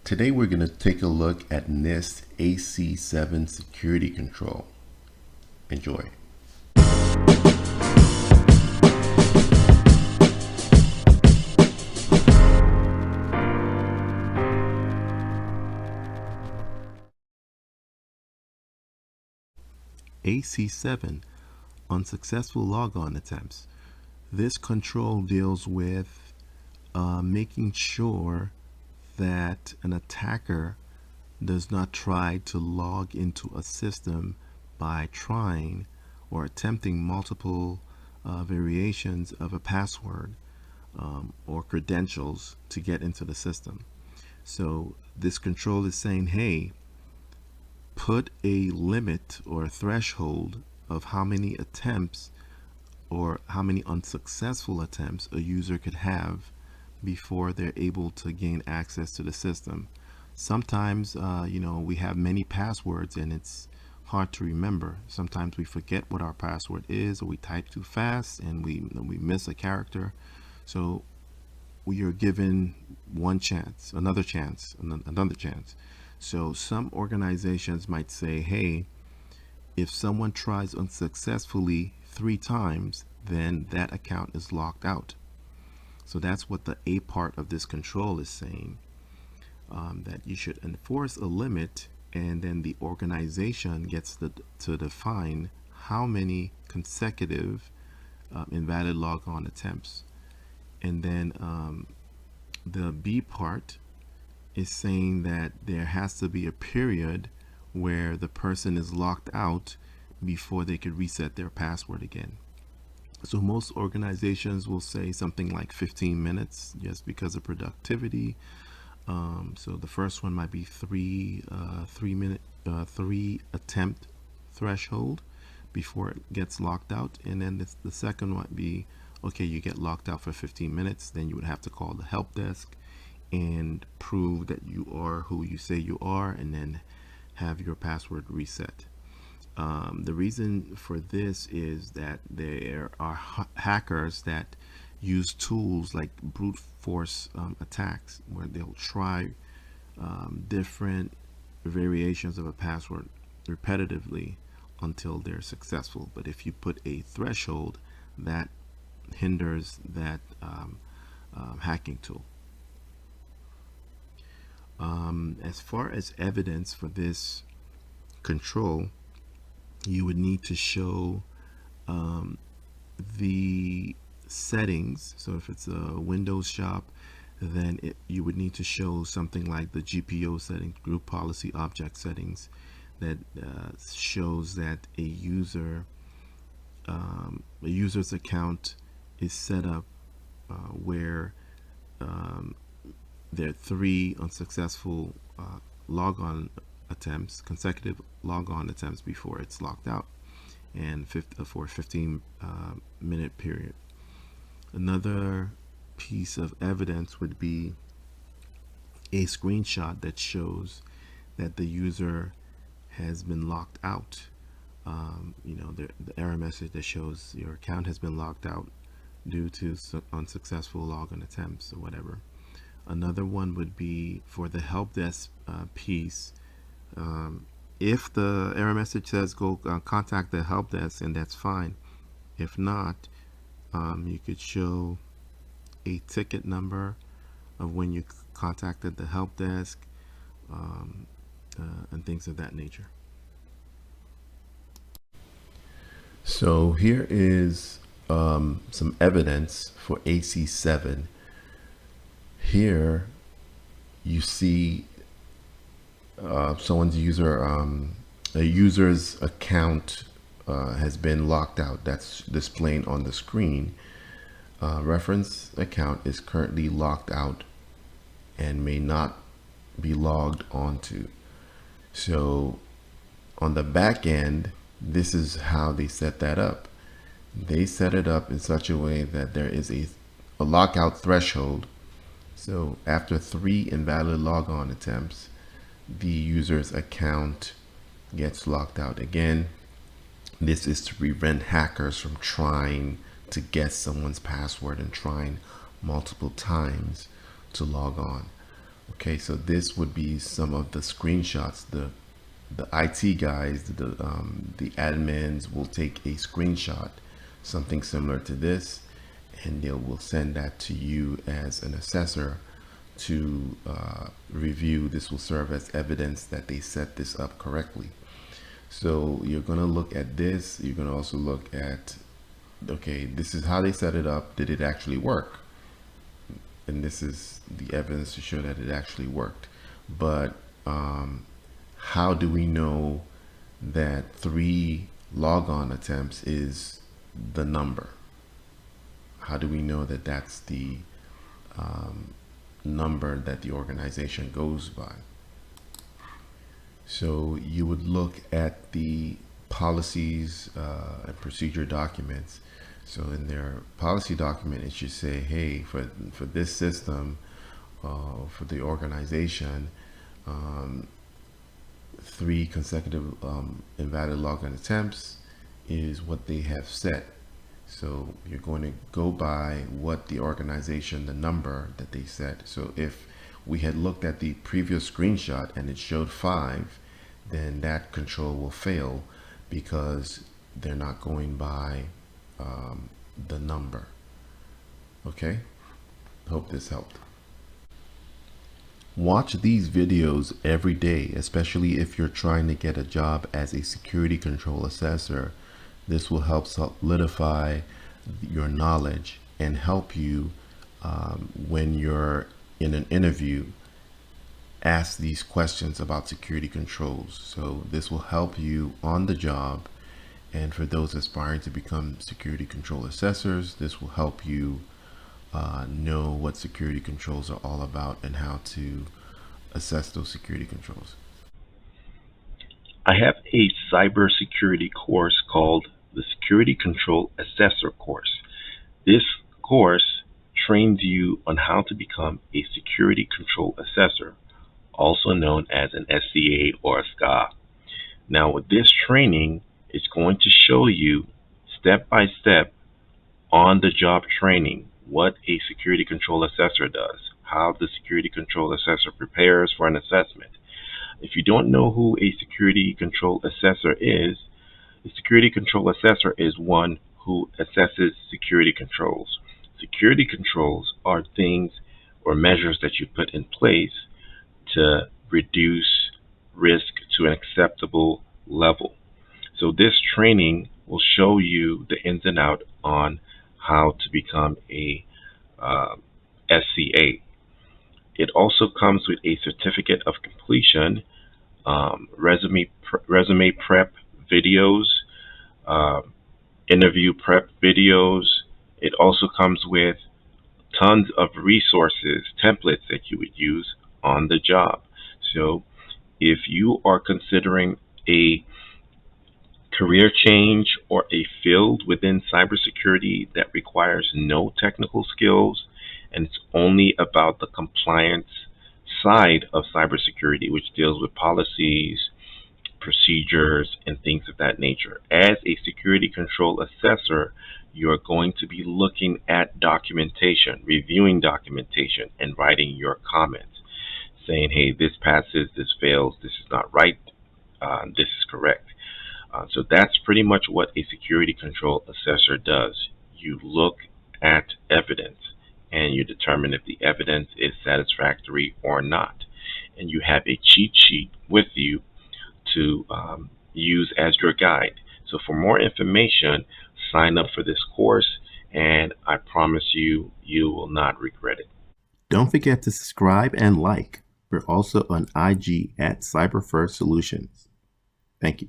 Today we're going to take a look at NIST AC-7 Security Control. Enjoy. AC-7, unsuccessful logon attempts. This control deals with making sure that an attacker does not try to log into a system by trying or attempting multiple variations of a password or credentials to get into the system. So this control is saying, hey, put a limit or a threshold of how many attempts or how many unsuccessful attempts a user could have before they're able to gain access to the system. Sometimes, we have many passwords and it's hard to remember. Sometimes we forget what our password is, or we type too fast and we miss a character. So we are given one chance, another chance, another chance. So some organizations might say, hey, if someone tries unsuccessfully 3 times, then that account is locked out. So that's what the A part of this control is saying, that you should enforce a limit, and then the organization gets to define how many consecutive invalid logon attempts. And then the B part is saying that there has to be a period where the person is locked out before they could reset their password again. So most organizations will say something like 15 minutes just because of productivity. So the first one might be 3 attempt threshold before it gets locked out, and then the second might be, okay, you get locked out for 15 minutes, then you would have to call the help desk and prove that you are who you say you are, and then have your password reset. The reason for this is that there are hackers that use tools like brute force attacks, where they'll try different variations of a password repetitively until they're successful. But if you put a threshold, that hinders that hacking tool. As far as evidence for this control, you would need to show the settings. So if it's a Windows shop, then you would need to show something like the GPO settings, group policy object settings, that shows that a user's account is set up where there are 3 unsuccessful logon attempts, consecutive logon attempts before it's locked out, and for a 15-minute period. Another piece of evidence would be a screenshot that shows that the user has been locked out. The error message that shows your account has been locked out due to unsuccessful login attempts or whatever. Another one would be for the help desk piece. If the error message says go contact the help desk, and that's fine. If not, you could show a ticket number of when you contacted the help desk, and things of that nature. So here is some evidence for AC-7. Here you see someone's a user's account has been locked out. That's displayed on the screen. Reference account is currently locked out and may not be logged onto. So on the back end, this is how they set that up. They set it up in such a way that there is a lockout threshold. So after 3 invalid logon attempts, the user's account gets locked out again. This is to prevent hackers from trying to guess someone's password and trying multiple times to log on. Okay, so this would be some of the screenshots. The IT guys, the admins will take a screenshot, something similar to this, and they will send that to you as an assessor to review. This will serve as evidence that they set this up correctly. So you're going to look at this. You're going to also look at, okay, this is how they set it up. Did it actually work? And this is the evidence to show that it actually worked. But how do we know that 3 logon attempts is the number? How do we know that that's the number that the organization goes by? So you would look at the policies and procedure documents. So in their policy document, it should say, hey, for this system, for the organization, 3 consecutive invalid login attempts is what they have set. So you're going to go by what the organization, the number that they set. So if we had looked at the previous screenshot and it showed 5, then that control will fail because they're not going by the number. Okay, hope this helped. Watch these videos every day, especially if you're trying to get a job as a security control assessor. This will help solidify your knowledge and help you when you're in an interview, ask these questions about security controls. So this will help you on the job. And for those aspiring to become security control assessors, this will help you know what security controls are all about and how to assess those security controls. I have a cybersecurity course called the Security Control Assessor course. This course trains you on how to become a security control assessor, also known as an SCA or a SCA. Now, with this training, it's going to show you step by step on the job training what a security control assessor does, how the security control assessor prepares for an assessment. If you don't know who a security control assessor is, a security control assessor is one who assesses security controls. Security controls are things or measures that you put in place to reduce risk to an acceptable level. So this training will show you the ins and outs on how to become a SCA. It also comes with a certificate of completion, resume prep videos, uh, interview prep videos. It also comes with tons of resources, templates that you would use on the job. So if you are considering a career change or a field within cybersecurity that requires no technical skills and it's only about the compliance side of cybersecurity, which deals with policies, procedures, and things of that nature. As a security control assessor, you are going to be looking at documentation, reviewing documentation, and writing your comments, saying, hey, this passes, this fails, this is not right, this is correct. So that's pretty much what a security control assessor does. You look at evidence and you determine if the evidence is satisfactory or not. And you have a cheat sheet with you to use as your guide. So for more information, sign up for this course, and I promise you, you will not regret it. Don't forget to subscribe and like. We're also on IG at CyberFirst Solutions. Thank you.